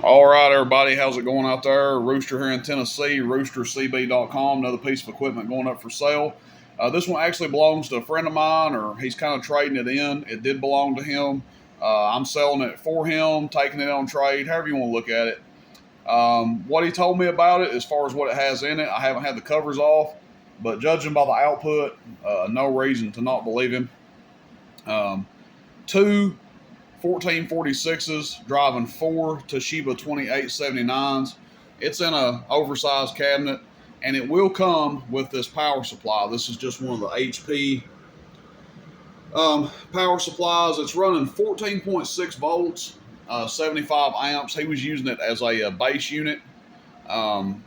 All right, everybody, how's it going out there? Rooster here in Tennessee, roostercb.com, another piece of equipment going up for sale. This one actually belongs to a friend of mine, or he's kind of trading it in. It did belong to him. I'm selling it for him, taking it on trade, however you want to look at it. What he told me about it, as far as what it has in it, I haven't had the covers off, but judging by the output, no reason to not believe him. Two 1446s driving four Toshiba 2879s. It's in a oversized cabinet, and it will come with this power supply. This is just one of the HP power supplies. It's running 14.6 volts, 75 amps. He was using it as a base unit. Um,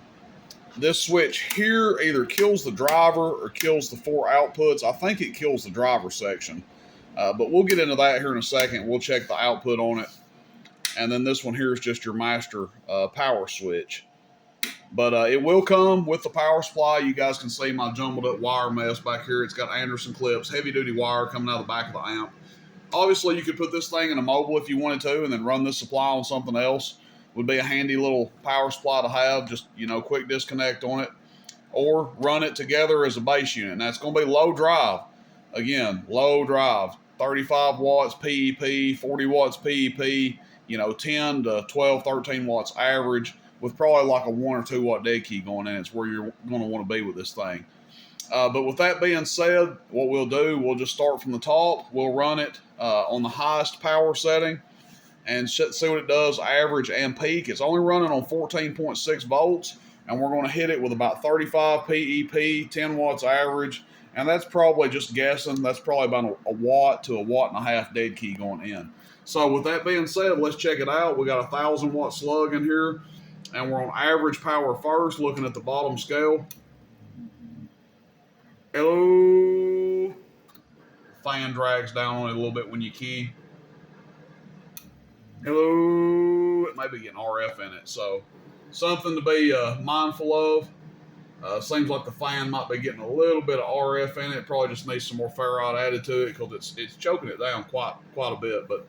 this switch here either kills the driver or kills the four outputs. I think it kills the driver section. But we'll get into that here in a second. We'll check the output on it. And then this one here is just your master power switch. But it will come with the power supply. You guys can see my jumbled up wire mess back here. It's got Anderson clips, heavy duty wire coming out of the back of the amp. Obviously, you could put this thing in a mobile if you wanted to, and then run this supply on something else. Would be a handy little power supply to have. Just, quick disconnect on it. Or run it together as a base unit. And that's going to be low drive. Again, low drive. 35 watts PEP, 40 watts PEP, 10 to 12, 13 watts average with probably like a 1 or 2 watt dead key going in. It's where you're going to want to be with this thing. But with that being said, what we'll do, we'll just start from the top. We'll run it on the highest power setting and see what it does, average and peak. It's only running on 14.6 volts, and we're going to hit it with about 35 PEP, 10 watts average. And that's probably just guessing. That's probably about a watt to a watt and a half dead key going in. So with that being said, let's check it out. We got a 1,000 watt slug in here, and we're on average power first, looking at the bottom scale. Hello. Fan drags down on it a little bit when you key. Hello. It may be getting RF in it, so something to be mindful of. Seems like the fan might be getting a little bit of RF in it. Probably just needs some more ferrite added to it because it's choking it down quite a bit. But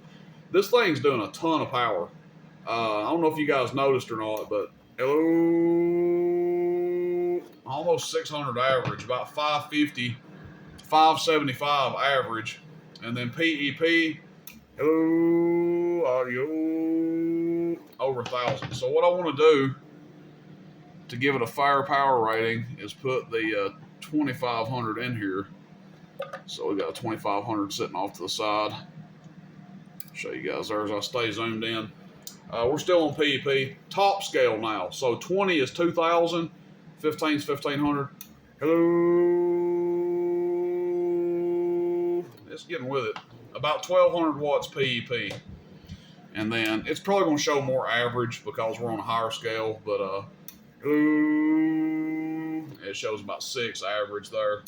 this thing's doing a ton of power. I don't know if you guys noticed or not, but hello, almost 600 average, about 550, 575 average, and then PEP, hello, audio, over 1,000. So what I want to do to give it a firepower rating is put the 2500 in here. So we got a 2500 sitting off to the side. Show you guys there as I stay zoomed in. We're still on PEP. Top scale now. So 20 is 2000, 15 is 1500. Hello. It's getting with it. About 1200 watts PEP. And then it's probably going to show more average because we're on a higher scale, but it shows about 6 average there.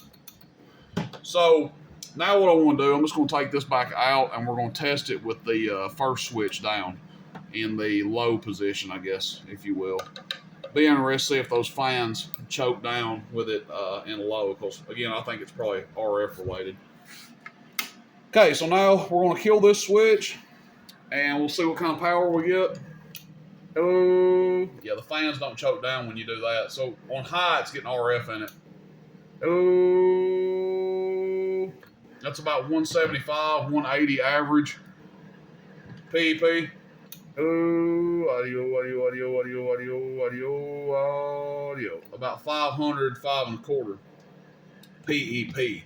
So now what I want to do, I'm just going to take this back out and we're going to test it with the first switch down in the low position, I guess, if you will. Be interested to see if those fans choke down with it in low, because again, I think it's probably RF related. Okay, so now we're going to kill this switch and we'll see what kind of power we get. Hello. Yeah, the fans don't choke down when you do that. So on high, it's getting RF in it. Hello. That's about 175, 180 average. PEP. Hello. Audio. About 500, 5.25 PEP.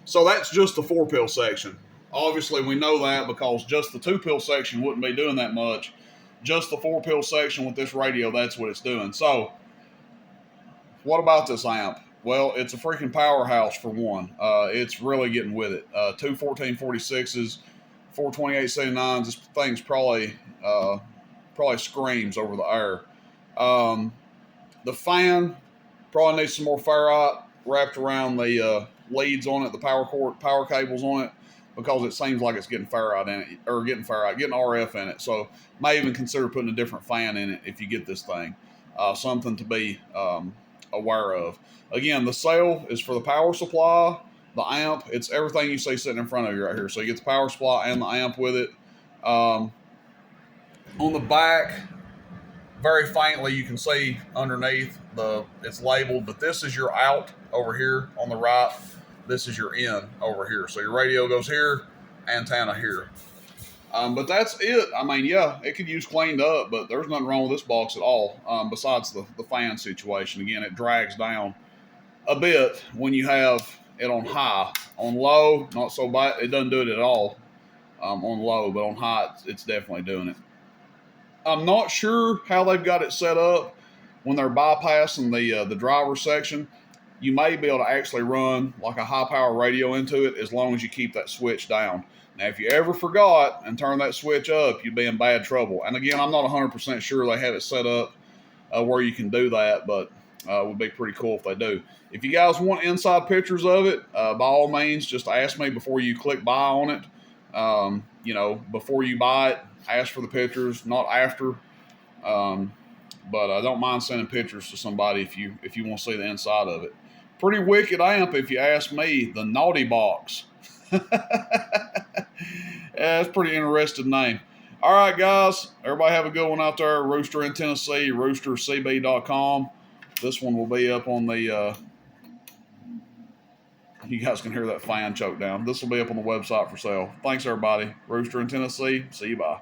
So that's just the 4-pill section. Obviously, we know that because just the 2-pill section wouldn't be doing that much. Just the 4-pill section with this radio, that's what it's doing. So, what about this amp? Well, it's a freaking powerhouse for one. It's really getting with it. Two 1446s, 42879s. This thing's probably screams over the air. The fan probably needs some more ferrite wrapped around the leads on it, the power cables on it, because it seems like it's getting ferrite in it, or getting RF in it. So may even consider putting a different fan in it if you get this thing. Something to be aware of. Again, the sale is for the power supply, the amp. It's everything you see sitting in front of you right here. So you get the power supply and the amp with it. On the back, very faintly you can see underneath it's labeled, but this is your out over here on the right. This is your in over here. So your radio goes here, antenna here. But that's it. I mean, yeah, it could use cleaned up, but there's nothing wrong with this box at all. Besides the fan situation. Again, it drags down a bit when you have it on high. On low, not so bad. It doesn't do it at all on low, but on high, it's definitely doing it. I'm not sure how they've got it set up when they're bypassing the driver section. You may be able to actually run like a high power radio into it as long as you keep that switch down. Now, if you ever forgot and turn that switch up, you'd be in bad trouble. And again, I'm not 100% sure they have it set up where you can do that, but it would be pretty cool if they do. If you guys want inside pictures of it, by all means, just ask me before you click buy on it. Before you buy it, ask for the pictures, not after. But I don't mind sending pictures to somebody if you want to see the inside of it. Pretty wicked amp, if you ask me. The Naughty Box. Yeah, it's a pretty interesting name. All right, guys. Everybody have a good one out there. Rooster in Tennessee, roostercb.com. This one will be up on the... you guys can hear that fan choke down. This will be up on the website for sale. Thanks, everybody. Rooster in Tennessee. See you. Bye.